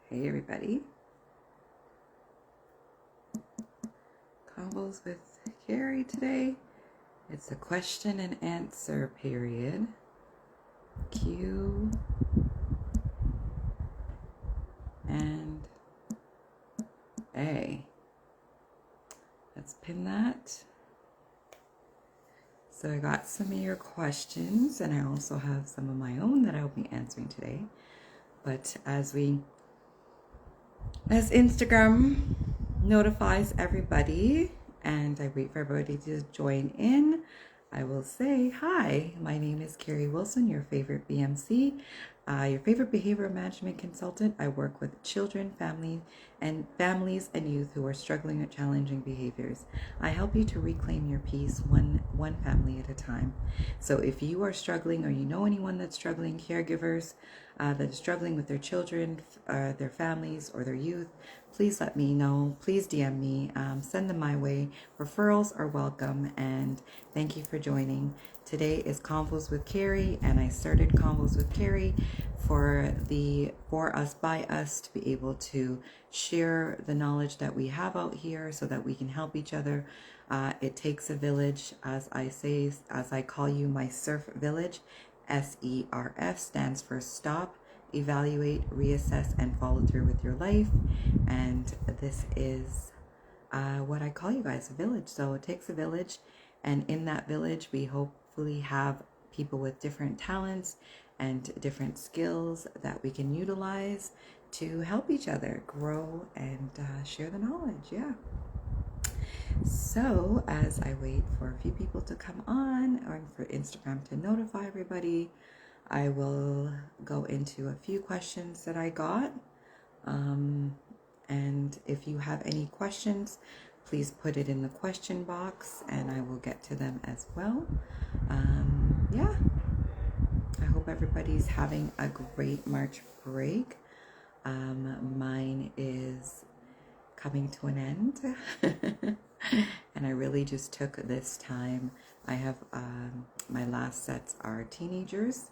Hey everybody, Convos with Kerry today. It's a question and answer period. Q and A. Let's pin that. So I got some of your questions, and I also have some of my own that I'll be answering today. But as Instagram notifies everybody, and I wait for everybody to join in, I will say, hi, my name is Kerry Wilson, your favorite BMC, your favorite behavior management consultant. I work with children, families, and youth who are struggling with challenging behaviors. I help you to reclaim your peace one family at a time. So if you are struggling, or you know anyone that's struggling, caregivers that are struggling with their children, their families, or their youth, please let me know. Please DM me. Send them my way. Referrals are welcome, and thank you for joining. Today is Convos with Kerry, and I started Convos with Kerry for us by us to be able to share the knowledge that we have out here so that we can help each other. It takes a village, as I call you my S.E.R.F village. S.E.R.F stands for stop, evaluate, reassess, and follow through with your life. And this is what I call you guys, a village. So it takes a village, and in that village we hopefully have people with different talents and different skills that we can utilize to help each other grow and share the knowledge. Yeah. So as I wait for a few people to come on, or for Instagram to notify everybody, I will go into a few questions that I got. And if you have any questions, please put it in the question box and I will get to them as well. Yeah, I hope everybody's having a great March break. Mine is coming to an end. And I really just took this time. I have my last sets are teenagers.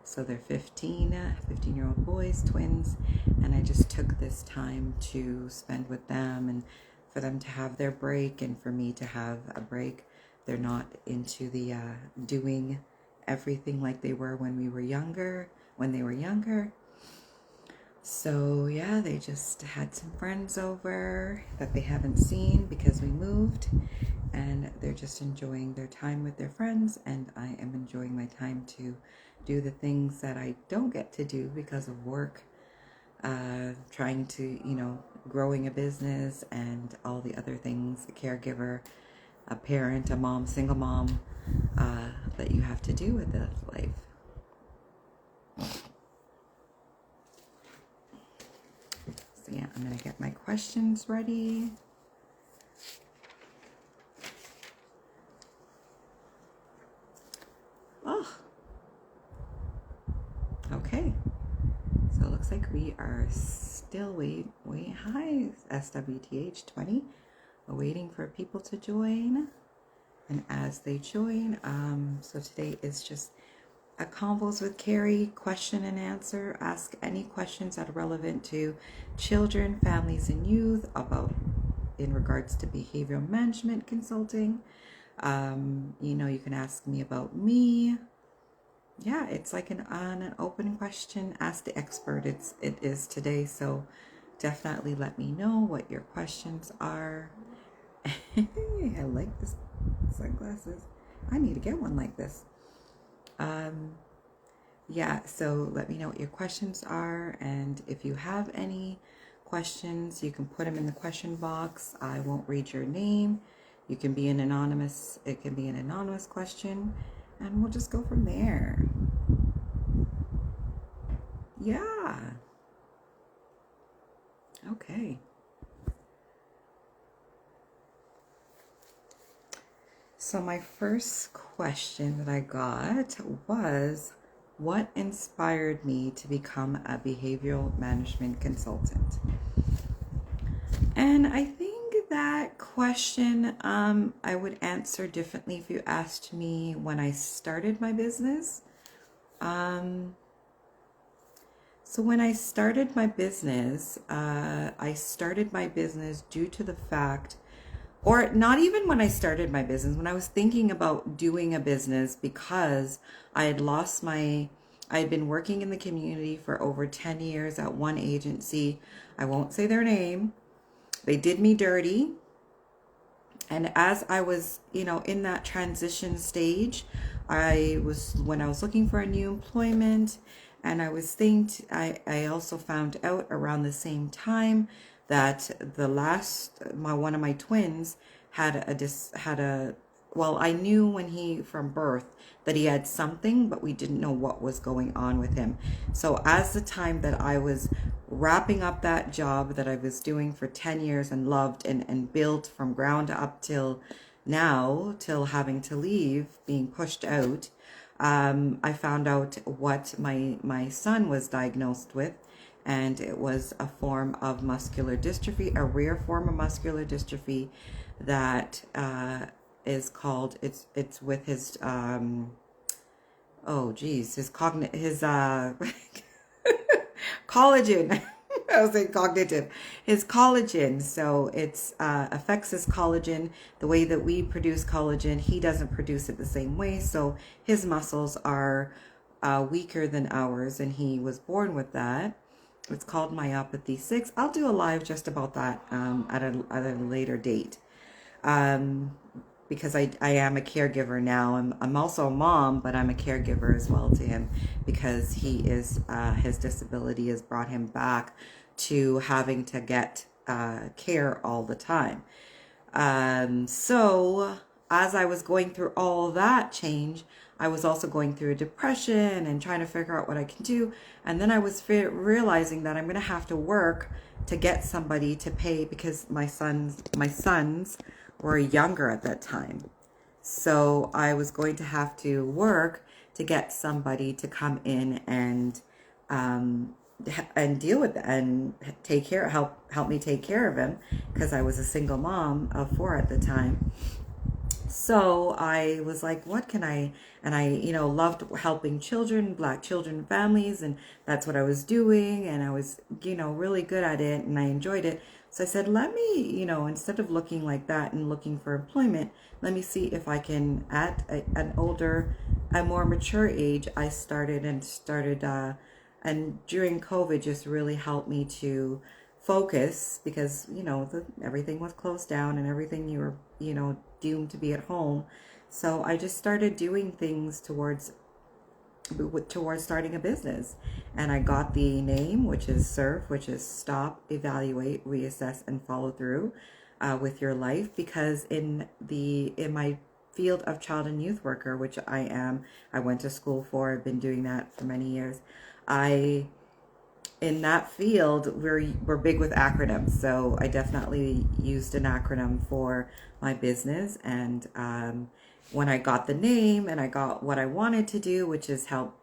So they're 15-year-old boys, twins, and I just took this time to spend with them and for them to have their break and for me to have a break. They're not into the doing everything like they were when they were younger. So yeah, they just had some friends over that they haven't seen because we moved, and they're just enjoying their time with their friends, and I am enjoying my time to do the things that I don't get to do because of work, trying to, growing a business and all the other things, a caregiver, a parent, a mom, single mom, that you have to do with this life. So yeah, I'm going to get my questions ready. Oh, okay. So it looks like we are still way high, SWTH 20. We're waiting for people to join. And as they join, so today is just a Convos with Kerry question and answer. Ask any questions that are relevant to children, families, and youth in regards to behavioral management consulting. You can ask me about me. Yeah, it's like an open question. Ask the expert. It is today, so definitely let me know what your questions are. I like this sunglasses. I need to get one like this. Yeah, so let me know what your questions are, and if you have any questions, you can put them in the question box. I won't read your name. You can be anonymous. It can be an anonymous question, and we'll just go from there. Yeah. Okay. So my first question that I got was, what inspired me to become a behavioral management consultant? And I think that question I would answer differently if you asked me when I started my business. So So when I started my business, I started my business due to the fact, or not even when I started my business, when I was thinking about doing a business because I had lost my, I had been working in the community for over 10 years at one agency. I won't say their name. They did me dirty. And as I was, in that transition stage, when I was looking for a new employment, and I also found out around the same time that one of my twins well, I knew when from birth that he had something, but we didn't know what was going on with him. So as the time that I was wrapping up that job that I was doing for 10 years and loved and built from ground up till now, till having to leave, being pushed out, I found out what my son was diagnosed with, and it was a form of muscular dystrophy, a rare form of muscular dystrophy that is called, it's with his his collagen. I was saying cognitive. His collagen. So it's affects his collagen. The way that we produce collagen, he doesn't produce it the same way. So his muscles are weaker than ours, and he was born with that. It's called myopathy 6. I'll do a live just about that at a later date. Because I am a caregiver now. I'm also a mom, but I'm a caregiver as well to him because his disability has brought him back to having to get care all the time. So as I was going through all that change, I was also going through a depression and trying to figure out what I can do. And then I was realizing that I'm going to have to work to get somebody to pay because my sons were younger at that time. So I was going to have to work to get somebody to come in and deal with it and help me take care of him because I was a single mom of 4 at the time. So I was like, what can and I, loved helping children, Black children, families, and that's what I was doing. And I was, really good at it and I enjoyed it. So I said, let me, instead of looking like that and looking for employment, let me see if I can, at a more mature age, I started, and during COVID just really helped me to focus because, everything was closed down and everything you were, doomed to be at home. So I just started doing things towards starting a business, and I got the name, which is S.E.R.F, which is Stop, Evaluate, Reassess, and Follow Through with Your Life, because in my field of child and youth worker, which I went to school for, I've been doing that for many years. In that field, we're big with acronyms, so I definitely used an acronym for my business. And when I got the name and I got what I wanted to do, which is help,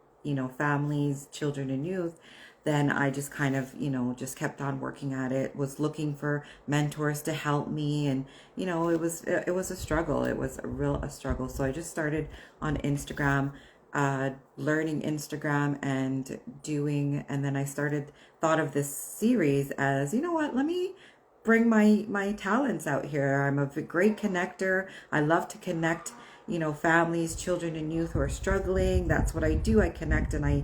families, children, and youth, then I just kind of, just kept on working at it. Was looking for mentors to help me, and it was a struggle. It was a struggle. So I just started on Instagram. Learning Instagram and then I thought of this series as, let me bring my talents out here. I'm a great connector. I love to connect, families, children, and youth who are struggling. That's what I do. I connect and I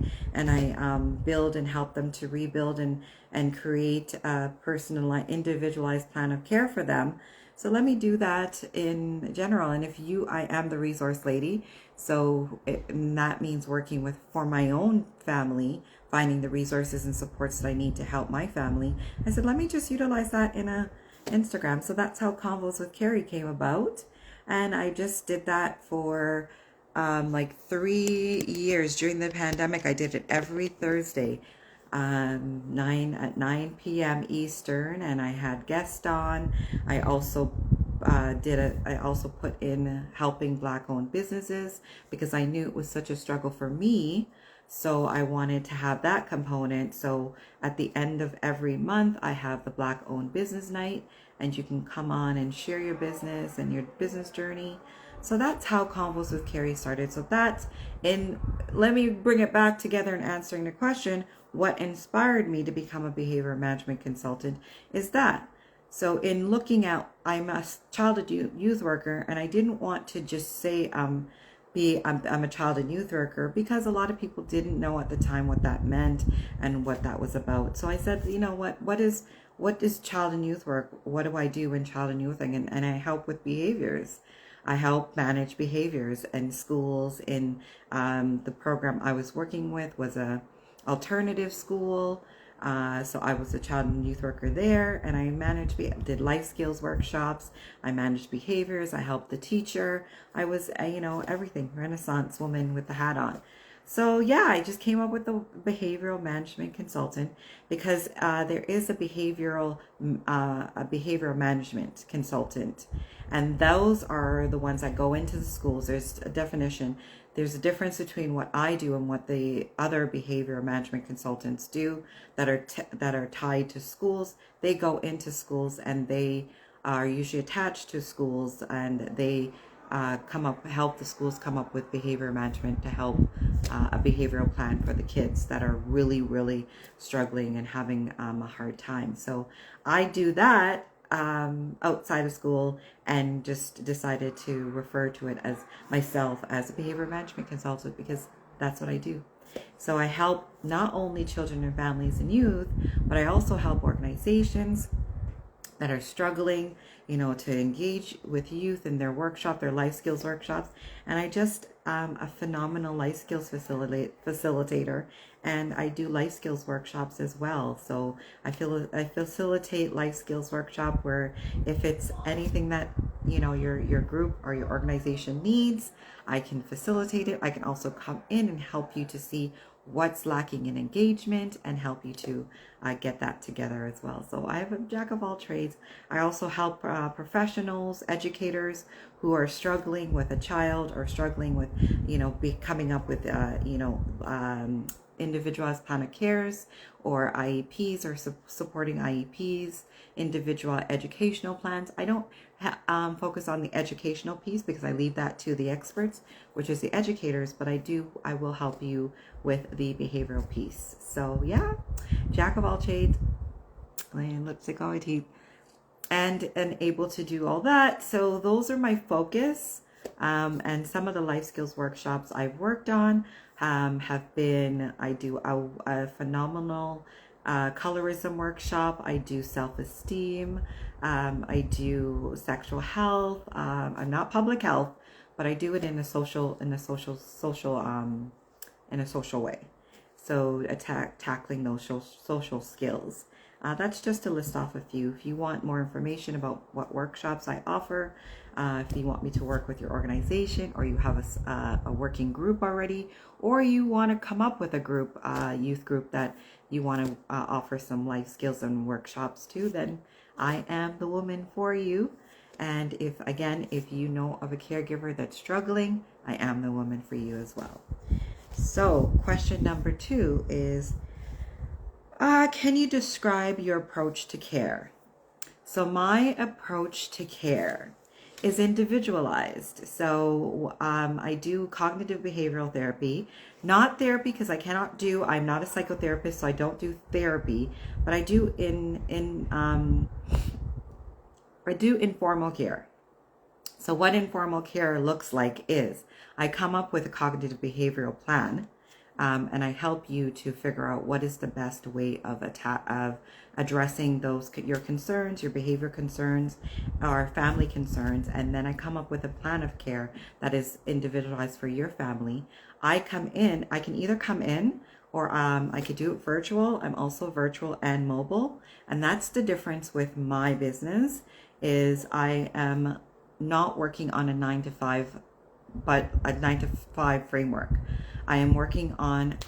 build and help them to rebuild and create a personalized, individualized plan of care for them. So let me do that in general. And I am the resource lady. So that means working for my own family, finding the resources and supports that I need to help my family. I said, let me just utilize that in a Instagram. So that's how Konvos with Kerry came about. And I just did that for like 3 years. During the pandemic, I did it every Thursday. 9 p.m. Eastern, and I had guests on. I also I also put in helping Black-owned businesses because I knew it was such a struggle for me. So I wanted to have that component. So at the end of every month, I have the Black-owned business night, and you can come on and share your business and your business journey. So that's how Convos with Kerry started. So that's in, let me bring it back together in answering the question, what inspired me to become a behavior management consultant is that. So in looking at, I'm a child and youth worker, and I didn't want to just say I'm a child and youth worker, because a lot of people didn't know at the time what that meant and what that was about. So I said, you know what is child and youth work? What do I do in child and youth work? And I help with behaviors. I help manage behaviors in schools. In the program I was working with was a alternative school. So I was a child and youth worker there, and I did life skills workshops. I managed behaviors. I helped the teacher. I was, everything, Renaissance woman with the hat on. So yeah, I just came up with the behavioral management consultant because there is a behavioral management consultant, and those are the ones that go into the schools. There's a definition. There's a difference between what I do and what the other behavioral management consultants do that are tied to schools. They go into schools, and they are usually attached to schools, and they help the schools come up with behavior management to help a behavioral plan for the kids that are really, really struggling and having a hard time. So I do that outside of school, and just decided to refer to it as myself as a behavior management consultant, because that's what I do. So I help not only children and families and youth, but I also help organizations that are struggling, to engage with youth in their workshop, their life skills workshops. And I just a phenomenal life skills facilitator, and I do life skills workshops as well. So I facilitate life skills workshop where if it's anything that your group or your organization needs, I can facilitate it. I can also come in and help you to see what's lacking in engagement and help you to get that together as well. So I have a jack of all trades. I also help professionals, educators who are struggling with a child or struggling with, coming up with, individualized plan of cares or IEPs, or supporting IEPs, individual educational plans. I don't focus on the educational piece because I leave that to the experts, which is the educators, but I will help you with the behavioral piece. So yeah, jack of all trades, lipstick on my teeth, and able to do all that. So those are my focus. And some of the life skills workshops I've worked on have been, I do a phenomenal colorism workshop. I do self-esteem. I do sexual health. I'm not public health, but I do it in a social way. So tackling those social skills. That's just to list off a few. If you want more information about what workshops I offer, if you want me to work with your organization, or you have a working group already, or you want to come up with a group, youth group that you want to offer some life skills and workshops to, then I am the woman for you. And if you know of a caregiver that's struggling, I am the woman for you as well. So question number 2 is, can you describe your approach to care? So my approach to care is individualized. So I do cognitive behavioral therapy, not therapy because I'm not a psychotherapist, so I don't do therapy, but I do I do informal care. So what informal care looks like is I come up with a cognitive behavioral plan, and I help you to figure out what is the best way of addressing your concerns, your behavior concerns, or family concerns, and then I come up with a plan of care that is individualized for your family. I can either come in, or I could do it virtual. I'm also virtual and mobile, and that's the difference with my business. Is I am not working on a 9 to 5, but a 9 to 5 framework. I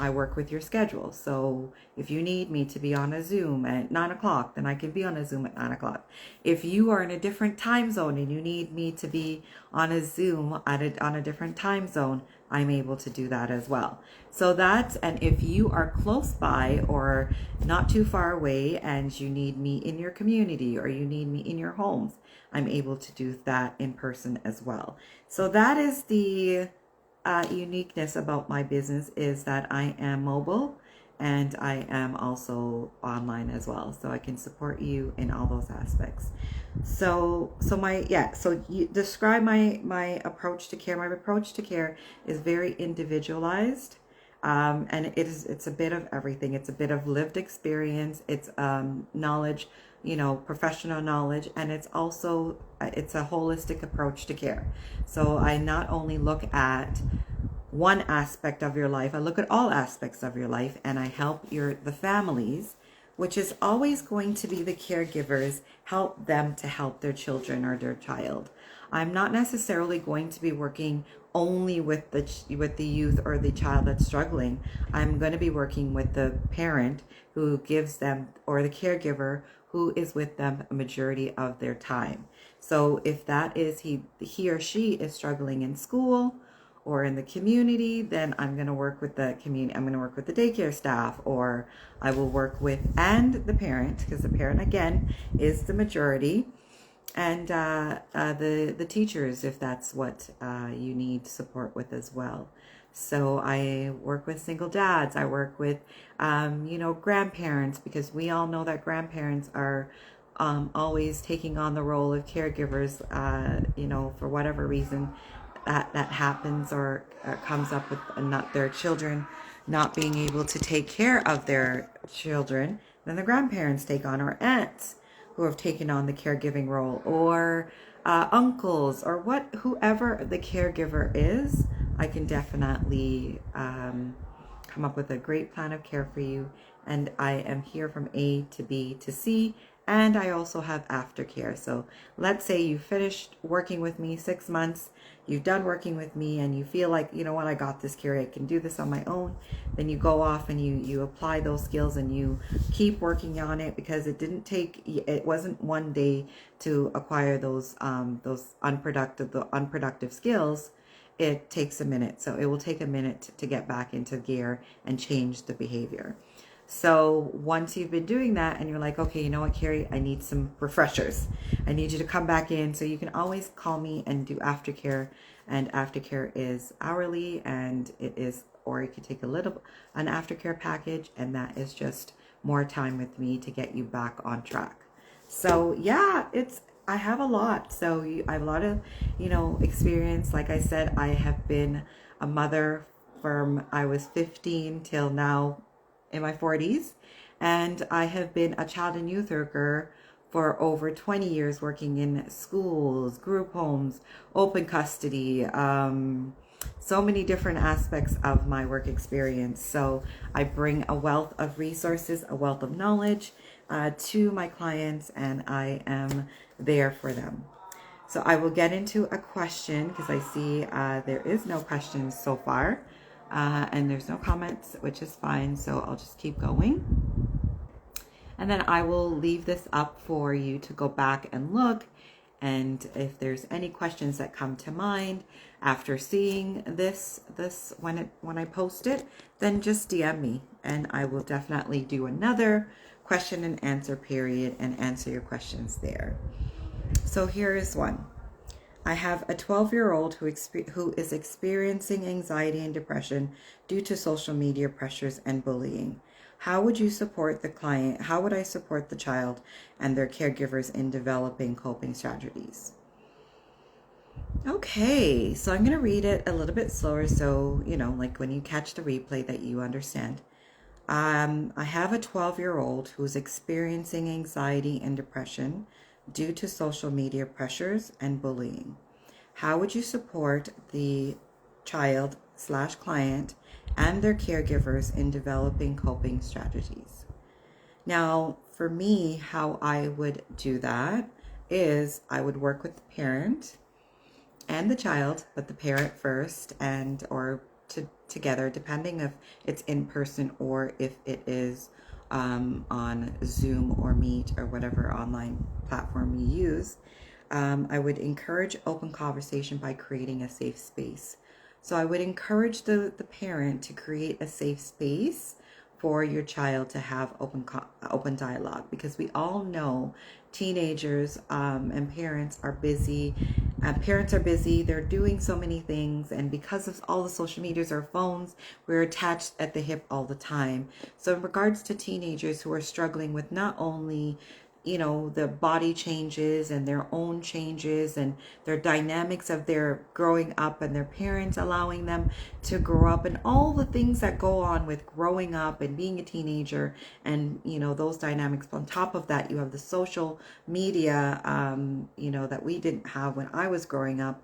work with your schedule. So if you need me to be on a Zoom at 9 o'clock, then I can be on a Zoom at 9 o'clock. If you are in a different time zone and you need me to be on a Zoom on a different time zone, I'm able to do that as well. So that's, and if you are close by or not too far away and you need me in your community or you need me in your homes, I'm able to do that in person as well. So that is the uniqueness about my business, is that I am mobile and I am also online as well. So I can support you in all those aspects. So you describe my approach to care. My approach to care is very individualized. And it's a bit of everything. It's a bit of lived experience. It's knowledge, professional knowledge, and it's also it's a holistic approach to care. So I not only look at one aspect of your life, I look at all aspects of your life, and I help the families, which is always going to be the caregivers, help them to help their children or their child. I'm not necessarily going to be working only with the youth or the child that's struggling. I'm going to be working with the parent who gives them, or the caregiver who is with them a majority of their time. So if that is he or she is struggling in school or in the community, then I'm going to work with the community. I'm going to work with the daycare staff, or I will work with and the parent, because the parent again is the majority, and the teachers, if that's what you need support with as well. So I work with single dads. I work with grandparents, because we all know that grandparents are always taking on the role of caregivers. For whatever reason that happens or comes up with not their children not being able to take care of their children, then the grandparents take on, or aunts who have taken on the caregiving role, or uncles, or whoever the caregiver is. I can definitely come up with a great plan of care for you, and I am here from A to B to C. And I also have aftercare. So let's say you finished working with me 6 months, you've done working with me, and you feel like, you know what, I got this, Kerry, I can do this on my own. Then you go off and you apply those skills and you keep working on it, because it wasn't one day to acquire those unproductive skills. It takes a minute. So it will take a minute to get back into gear and change the behavior. So once you've been doing that and you're like, okay, you know what, Kerry, I need some refreshers. I need you to come back in. So you can always call me and do aftercare. And aftercare is hourly, and or you could take an aftercare package, and that is just more time with me to get you back on track. So yeah, I have a lot. So I have a lot of, experience. Like I said, I have been a mother from I was 15 till now in my 40s, and I have been a child and youth worker for over 20 years, working in schools, group homes, open custody, so many different aspects of my work experience. So I bring a wealth of resources, a wealth of knowledge to my clients, and I am there for them. So I will get into a question, because I see there is no questions so far. And there's no comments, which is fine. So I'll just keep going. And then I will leave this up for you to go back and look. And if there's any questions that come to mind after seeing this when I post it, then just DM me, and I will definitely do another question and answer period and answer your questions there. So here is one. I have a 12-year-old who is experiencing anxiety and depression due to social media pressures and bullying. How would you support the client? How would I support the child and their caregivers in developing coping strategies? Okay, so I'm going to read it a little bit slower, so, like when you catch the replay, that you understand. I have a 12-year-old who's experiencing anxiety and depression due to social media pressures and bullying. How would you support the child/client and their caregivers in developing coping strategies? Now, for me, how I would do that is I would work with the parent and the child, but the parent first, together, depending if it's in person or if it is on Zoom or Meet or whatever online platform you use. I would encourage open conversation by creating a safe space. So I would encourage the parent to create a safe space for your child to have open dialogue, because we all know teenagers and parents are busy. Parents are busy. They're doing so many things, and because of all the social medias or phones, we're attached at the hip all the time. So in regards to teenagers who are struggling with not only the body changes and their own changes and their dynamics of their growing up and their parents allowing them to grow up and all the things that go on with growing up and being a teenager, and those dynamics. On top of that, you have the social media that we didn't have when I was growing up.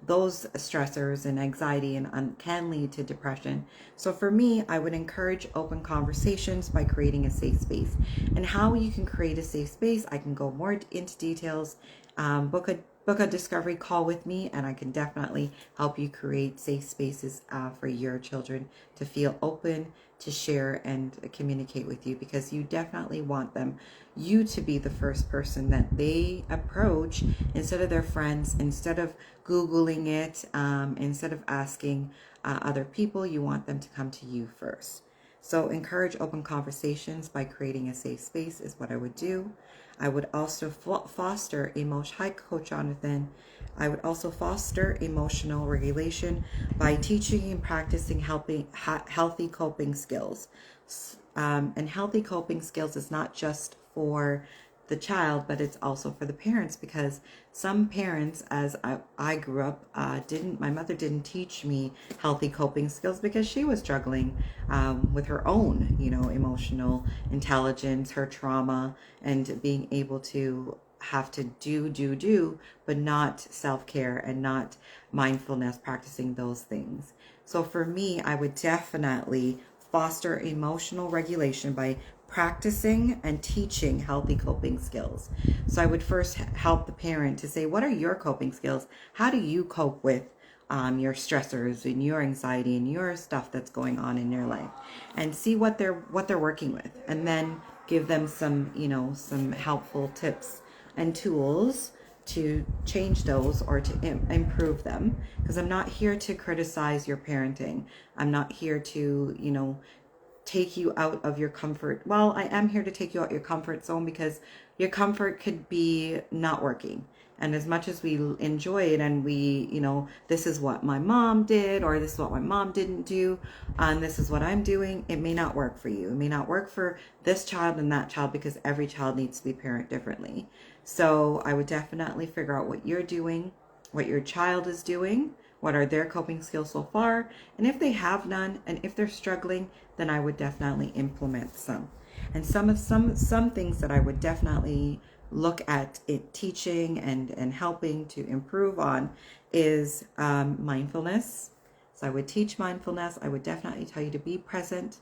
Those stressors and anxiety and can lead to depression. So for me, I would encourage open conversations by creating a safe space. And how you can create a safe space, I can go more into details. Book a discovery call with me, and I can definitely help you create safe spaces for your children to feel open, to share and communicate with you, because you definitely want you to be the first person that they approach instead of their friends, instead of Googling it, instead of asking other people. You want them to come to you first. So encourage open conversations by creating a safe space is what I would do. I would also foster hi, Coach Jonathan. I would also foster emotional regulation by teaching and practicing healthy coping skills. And healthy coping skills is not just for the child, but it's also for the parents, because some parents, as I grew up, my mother didn't teach me healthy coping skills because she was struggling with her own, emotional intelligence, her trauma, and being able to have to do, but not self-care and not mindfulness, practicing those things. So for me, I would definitely foster emotional regulation by practicing and teaching healthy coping skills. So I would first help the parent to say, what are your coping skills? How do you cope with your stressors and your anxiety and your stuff that's going on in your life, and see what they're working with, and then give them some helpful tips and tools to change those or to improve them, because I'm not here to criticize your parenting. I'm not here to take you out of your comfort. Well, I am here to take you out your comfort zone, because your comfort could be not working. And as much as we enjoy it, and this is what my mom did, or this is what my mom didn't do, and this is what I'm doing, it may not work for you. It may not work for this child and that child, because every child needs to be parented differently. So I would definitely figure out what you're doing, what your child is doing, what are their coping skills so far, and if they have none, and if they're struggling, then I would definitely implement some. And some things that I would definitely look at it teaching and helping to improve on is mindfulness. So I would teach mindfulness. I would definitely tell you to be present,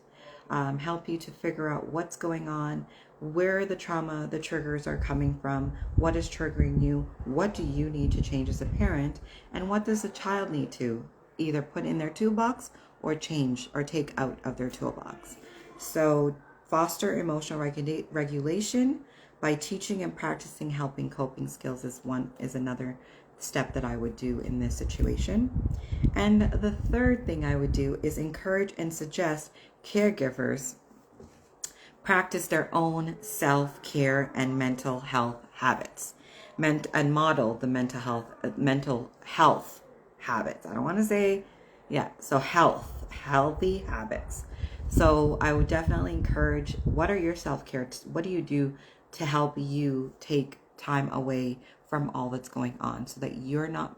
help you to figure out what's going on, where the trauma, the triggers are coming from, what is triggering you, what do you need to change as a parent, and what does the child need to either put in their toolbox or change or take out of their toolbox. So foster emotional regulation by teaching and practicing helping coping skills is another step that I would do in this situation. And the third thing I would do is encourage and suggest caregivers practice their own self-care and mental health habits, and model the mental health habits. I don't want to say, so healthy habits. So I would definitely encourage, what are your self-care? What do you do to help you take time away from all that's going on, so that you're not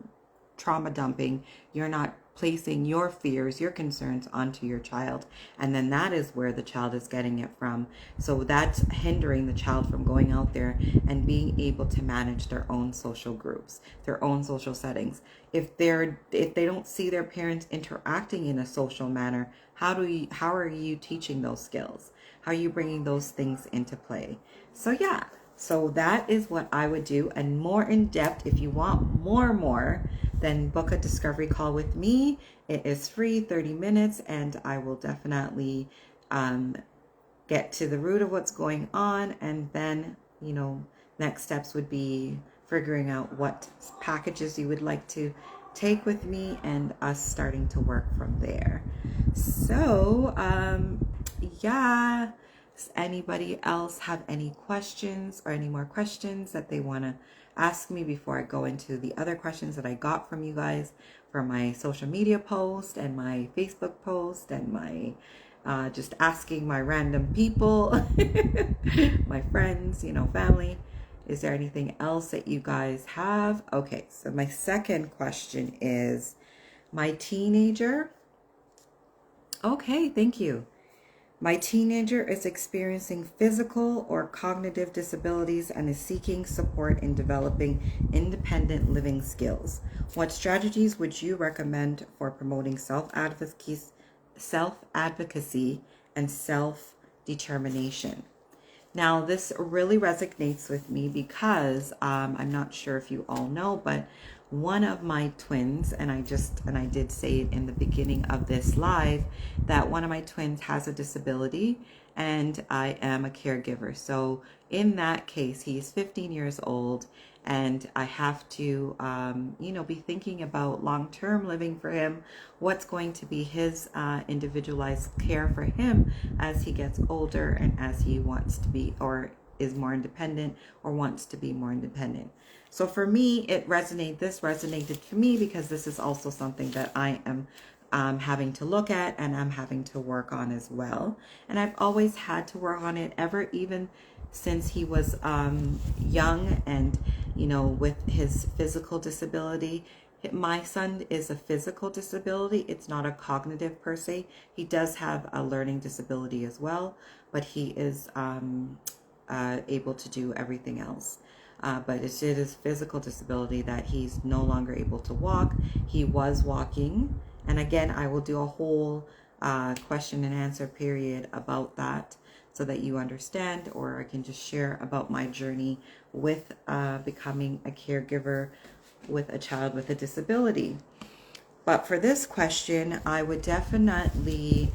trauma dumping, you're not placing your fears, your concerns onto your child, and then that is where the child is getting it from. So that's hindering the child from going out there and being able to manage their own social groups, their own social settings. If they don't see their parents interacting in a social manner, how are you teaching those skills? How are you bringing those things into play? So that is what I would do. And more in depth, if you want more, then book a discovery call with me. It is free, 30 minutes, and I will definitely get to the root of what's going on. And then, next steps would be figuring out what packages you would like to take with me and us starting to work from there. So, yeah. Does anybody else have any questions or any more questions that they want to ask me before I go into the other questions that I got from you guys from my social media post and my Facebook post and my just asking my random people, my friends, family. Is there anything else that you guys have? Okay, so my second question is my teenager. Okay, thank you. My teenager is experiencing physical or cognitive disabilities and is seeking support in developing independent living skills. What strategies would you recommend for promoting self-advocacy and self-determination? Now, this really resonates with me because I'm not sure if you all know, but one of my twins, and I did say it in the beginning of this live, that one of my twins has a disability and I am a caregiver. So in that case, he's 15 years old and I have to, be thinking about long-term living for him, what's going to be his individualized care for him as he gets older and as he wants to be or is more independent or wants to be more independent. So for me, this resonated for me because this is also something that I am having to look at and I'm having to work on as well. And I've always had to work on it even since he was young and, with his physical disability. My son is a physical disability. It's not a cognitive per se. He does have a learning disability as well, but he is able to do everything else. But it's his physical disability that he's no longer able to walk. He was walking. And again, I will do a whole question and answer period about that so that you understand, or I can just share about my journey with becoming a caregiver with a child with a disability. But for this question, I would definitely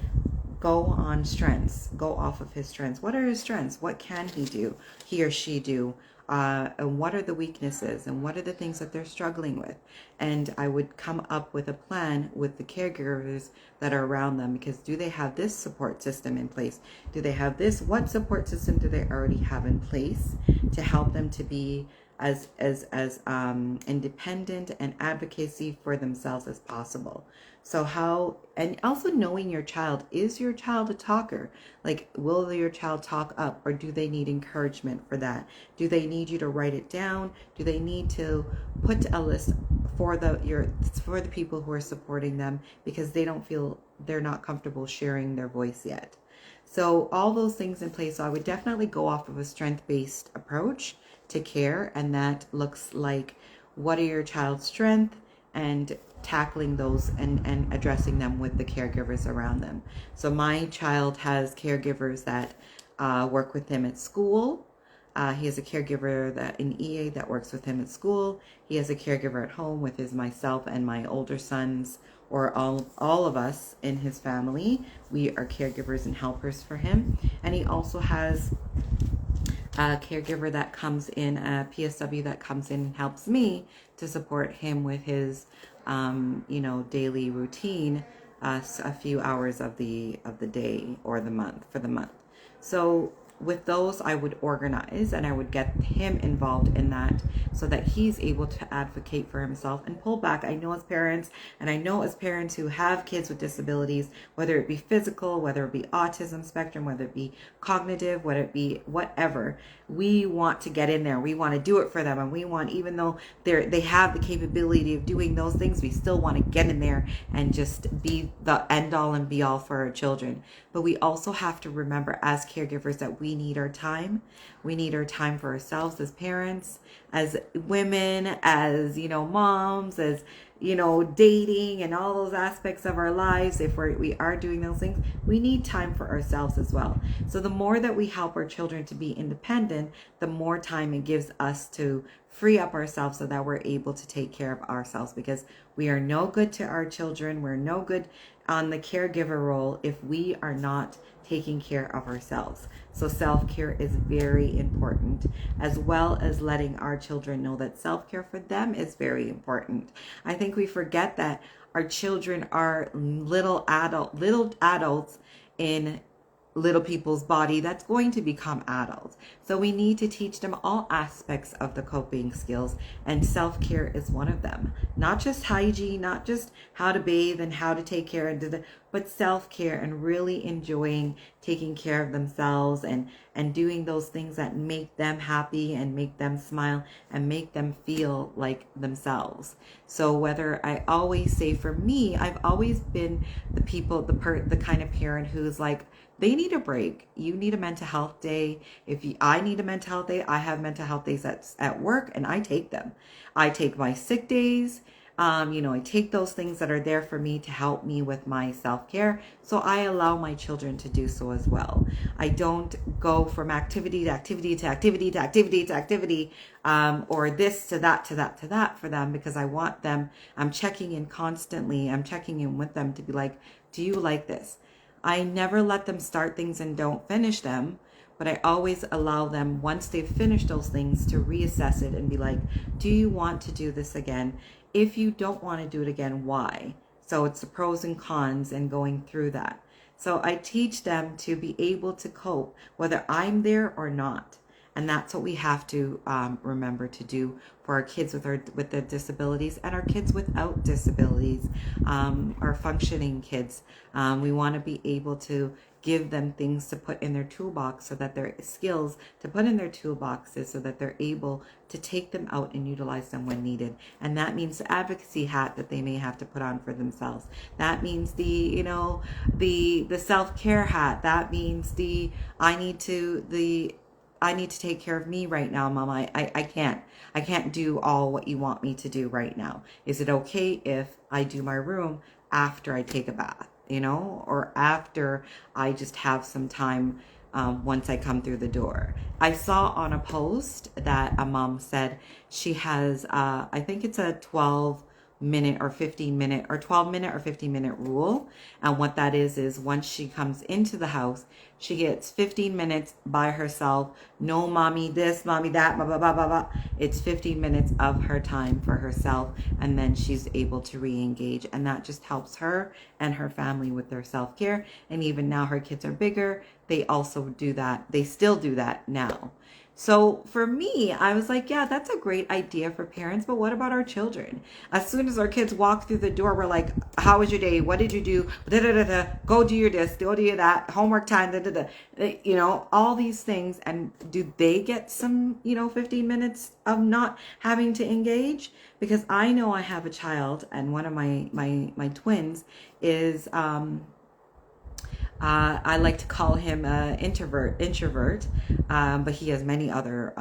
go on strengths, go off of his strengths. What are his strengths? What can he or she do? And what are the weaknesses and what are the things that they're struggling with? And I would come up with a plan with the caregivers that are around them, because do they have this support system in place? Do they have this? What support system do they already have in place to help them to be as independent and advocacy for themselves as possible? So and also knowing your child. Is your child a talker? Like, will your child talk up, or do they need encouragement for that? Do they need you to write it down? Do they need to put a list for the people who are supporting them because they're not comfortable sharing their voice yet? So all those things in place. So I would definitely go off of a strength-based approach to care, and that looks like, what are your child's strengths, and tackling those and addressing them with the caregivers around them. So my child has caregivers that work with him at school. He has a caregiver an EA that works with him at school. He has a caregiver at home with myself and my older sons, or all of us in his family. We are caregivers and helpers for him. And he also has a caregiver that comes in, a PSW that comes in and helps me to support him with his daily routine, a few hours of the day or the month for the month. So with those, I would organize and I would get him involved in that so that he's able to advocate for himself and pull back. I know as parents who have kids with disabilities, whether it be physical, whether it be autism spectrum, whether it be cognitive, whether it be whatever, we want to get in there. We want to do it for them. And we want, even though they have the capability of doing those things, we still want to get in there and just be the end all and be all for our children. But we also have to remember as caregivers that we need our time. We need our time for ourselves as parents, as women, as, moms, as, dating and all those aspects of our lives. If we are doing those things, we need time for ourselves as well. So the more that we help our children to be independent, the more time it gives us to free up ourselves so that we're able to take care of ourselves, because we are no good to our children. We're no good on the caregiver role if we are not taking care of ourselves. So self-care is very important, as well as letting our children know that self-care for them is very important. I think we forget that our children are little adults in little people's body that's going to become adults. So we need to teach them all aspects of the coping skills, and self-care is one of them. Not just hygiene, not just how to bathe and how to take care of but self-care and really enjoying taking care of themselves and doing those things that make them happy and make them smile and make them feel like themselves. So whether I always say, for me, I've always been the kind of parent who's like, they need a break. You need a mental health day. I need a mental health day, I have mental health days at work, and I take them. I take my sick days. I take those things that are there for me to help me with my self-care. So I allow my children to do so as well. I don't go from activity to activity to activity to activity to activity, or this to that to that to that for them, because I want them, I'm checking in constantly. I'm checking in with them to be like, do you like this? I never let them start things and don't finish them, but I always allow them, once they've finished those things, to reassess it and be like, do you want to do this again? If you don't want to do it again, why? So it's the pros and cons and going through that. So I teach them to be able to cope, whether I'm there or not. And that's what we have to remember to do for our kids with the disabilities, and our kids without disabilities, our functioning kids. We want to be able to give them things to put in their toolbox, so that their skills to put in their toolboxes, so that they're able to take them out and utilize them when needed. And that means the advocacy hat that they may have to put on for themselves. That means the self-care hat. That means I need to take care of me right now, Mom. I can't do all what you want me to do right now. Is it okay if I do my room after I take a bath, or after I just have some time once I come through the door? I saw on a post that a mom said she has, I think it's a 12-minute or 15-minute or 12-minute or 15-minute rule. And what that is once she comes into the house, she gets 15 minutes by herself. No mommy this, mommy that, blah, blah, blah, blah, blah. It's 15 minutes of her time for herself, and then she's able to re-engage. And that just helps her and her family with their self-care. And even now her kids are bigger, they also do that. They still do that now. So for me, I was like, yeah, that's a great idea for parents, but what about our children? As soon as our kids walk through the door, we're like, how was your day? What did you do? Da, da, da, da. Go do your this, go do your that, homework time, da, da, da. All these things. And do they get some, 15 minutes of not having to engage? Because I know I have a child, and one of my twins is, I like to call him introvert, but he has many other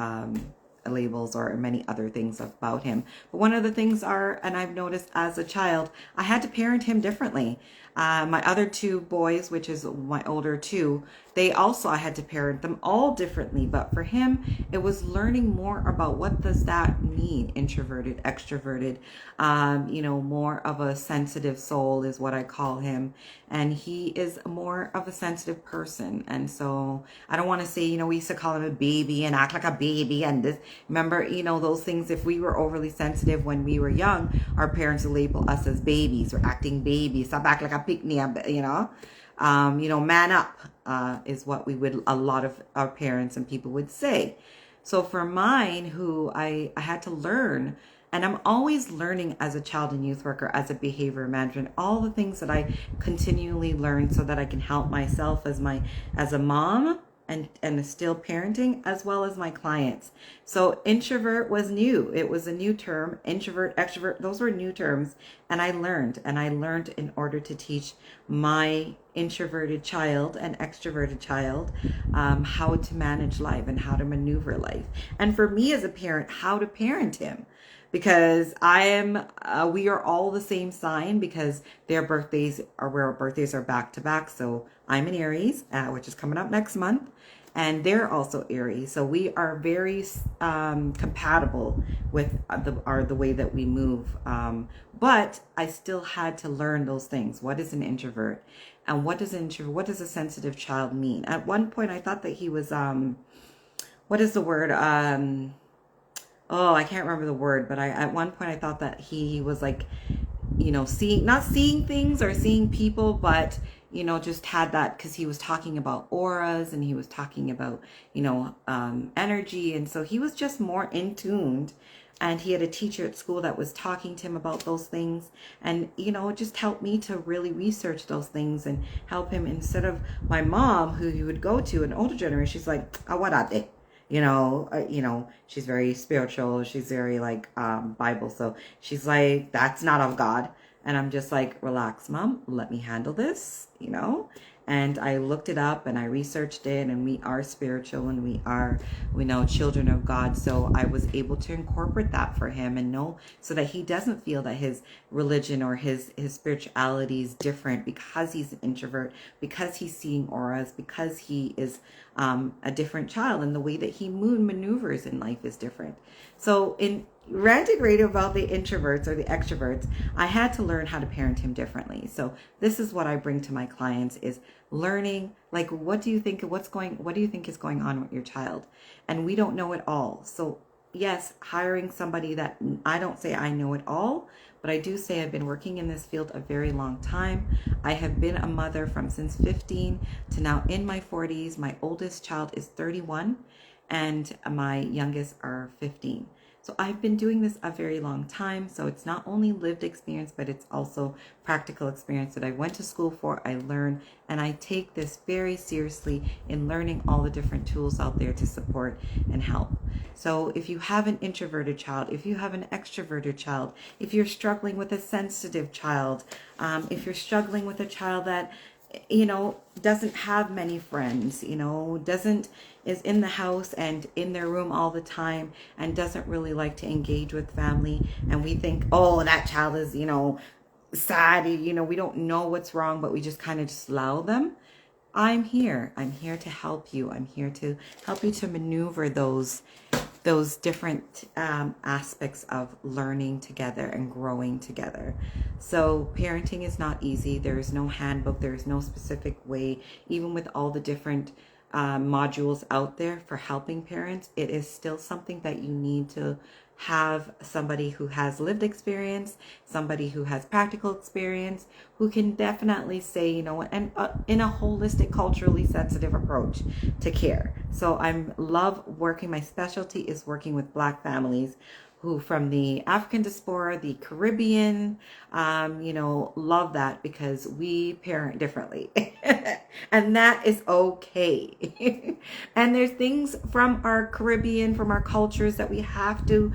labels or many other things about him. But one of the things and I've noticed as a child, I had to parent him differently. My other two boys, which is my older two, I had to parent them all differently. But for him, it was learning more about what does that mean, introverted, extroverted, more of a sensitive soul is what I call him. And he is more of a sensitive person. And so I don't want to say, we used to call him a baby and act like a baby. And this, remember, those things, if we were overly sensitive when we were young, our parents would label us as babies or acting babies. Stop acting like a pick-me, man up, is what a lot of our parents and people would say. So for mine, who I had to learn, and I'm always learning as a child and youth worker, as a behavior management, all the things that I continually learn so that I can help myself as a mom and still parenting, as well as my clients. So introvert was new. It was a new term. Introvert, extrovert, those were new terms. And I learned in order to teach my introverted child and extroverted child how to manage life and how to maneuver life. And for me as a parent, how to parent him. Because we are all the same sign, because our birthdays are back to back. So I'm an Aries, which is coming up next month, and they're also Aries. So we are very compatible with the way that we move. But I still had to learn those things. What is an introvert? And what does a sensitive child mean? At one point, I thought that he was, what is the word? Oh, I can't remember the word, but at one point I thought that he was like, not seeing things or seeing people, but just had that, because he was talking about auras and he was talking about energy, and so he was just more in tuned. And he had a teacher at school that was talking to him about those things, and it just helped me to really research those things and help him, instead of my mom, who he would go to, an older generation. She's like, oh, what are they? She's very spiritual. She's very like Bible. So she's like, that's not of God. And I'm just like, relax, mom, let me handle this, And I looked it up and I researched it, and we are spiritual and we know children of God. So I was able to incorporate that for him and know, so that he doesn't feel that his religion or his spirituality is different because he's an introvert, because he's seeing auras, because he is a different child, and the way that he maneuvers in life is different. So in ranting radio about the introverts or the extroverts, I had to learn how to parent him differently. So this is what I bring to my clients, is learning, like, what do you think is going on with your child? And we don't know it all. So yes, hiring somebody that, I don't say I know it all, but I do say I've been working in this field a very long time. I have been a mother since 15 to now in my 40s. My oldest child is 31 and my youngest are 15. So I've been doing this a very long time. So it's not only lived experience, but it's also practical experience that I went to school for, I learned, and I take this very seriously in learning all the different tools out there to support and help. So if you have an introverted child, if you have an extroverted child, if you're struggling with a sensitive child, if you're struggling with a child that doesn't have many friends, is in the house and in their room all the time and doesn't really like to engage with family, and we think, oh, that child is sad, we don't know what's wrong, but we just kind of just allow them. I'm here to help you. I'm here to help you to maneuver those different aspects of learning together and growing together. So parenting is not easy. There is no handbook. There is no specific way. Even with all the different modules out there for helping parents, it is still something that you need to have somebody who has lived experience, somebody who has practical experience, who can definitely say, and in a holistic, culturally sensitive approach to care. So love working. My specialty is working with Black families who, from the African diaspora, the Caribbean, love that, because we parent differently. And that is okay. And there's things from our Caribbean, from our cultures, that we have to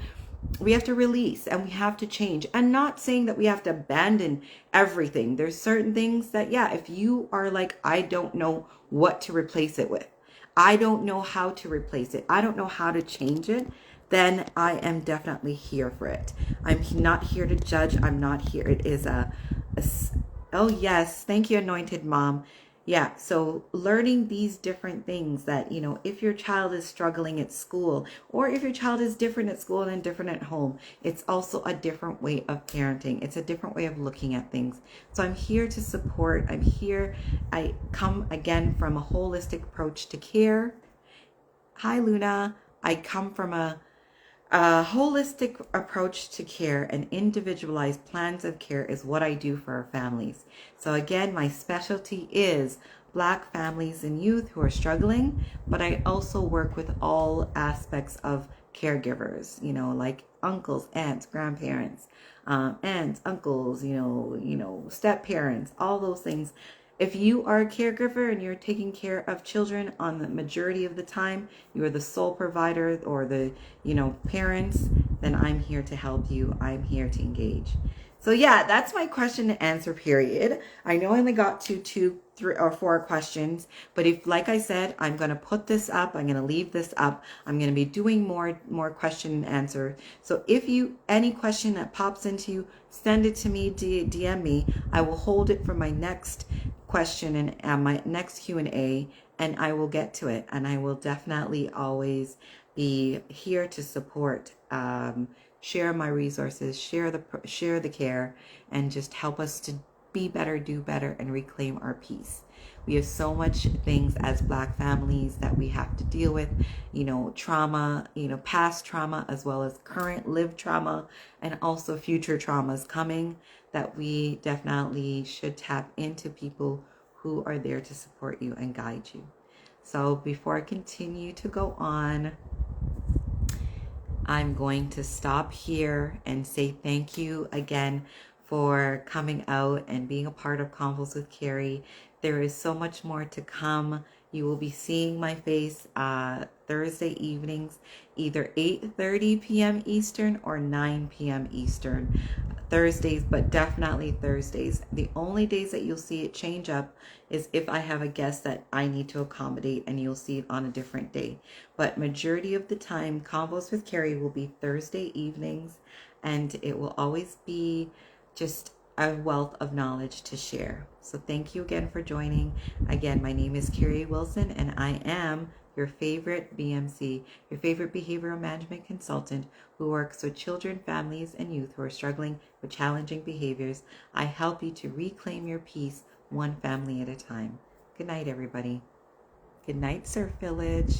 release and we have to change. And not saying that we have to abandon everything. There's certain things that, if you are like, I don't know what to replace it with, I don't know how to replace it, I don't know how to change it, then I am definitely here for it. I'm not here to judge. I'm not here. It is oh yes, thank you, anointed mom. Yeah, so learning these different things that, if your child is struggling at school, or if your child is different at school and different at home, it's also a different way of parenting. It's a different way of looking at things. So I'm here to support. I come again from a holistic approach to care. Hi, Luna. I come from a holistic approach to care, and individualized plans of care is what I do for our families. So again, my specialty is Black families and youth who are struggling, but I also work with all aspects of caregivers, like uncles, aunts, grandparents, aunts, uncles, step parents, all those things. If you are a caregiver and you're taking care of children on the majority of the time, you are the sole provider or the, parents, then I'm here to help you. I'm here to engage. So yeah, that's my question and answer period. I know I only got to 2, 3, or 4 questions, but if, like I said, I'm going to put this up, I'm going to leave this up. I'm going to be doing more question and answer. So if any question that pops into you, send it to me, DM me. I will hold it for my next question and my next Q&A, and I will get to it. And I will definitely always be here to support, share my resources, share the care, and just help us to be better, do better, and reclaim our peace. We have so much things as Black families that we have to deal with, trauma, past trauma, as well as current lived trauma, and also future traumas coming, that we definitely should tap into people who are there to support you and guide you. So before I continue to go on, I'm going to stop here and say thank you again for coming out and being a part of Convos with Kerry. There is so much more to come. You will be seeing my face Thursday evenings, either 8:30 p.m. Eastern or 9 p.m. Eastern. Thursdays, but definitely Thursdays. The only days that you'll see it change up is if I have a guest that I need to accommodate, and you'll see it on a different day. But majority of the time, Convos with Kerry will be Thursday evenings, and it will always be just a wealth of knowledge to share. So thank you again for joining. Again, my name is Kerry Wilson, and I am your favorite BMC, your favorite behavioral management consultant who works with children, families, and youth who are struggling with challenging behaviors. I help you to reclaim your peace one family at a time. Good night, everybody. Good night, Surf Village.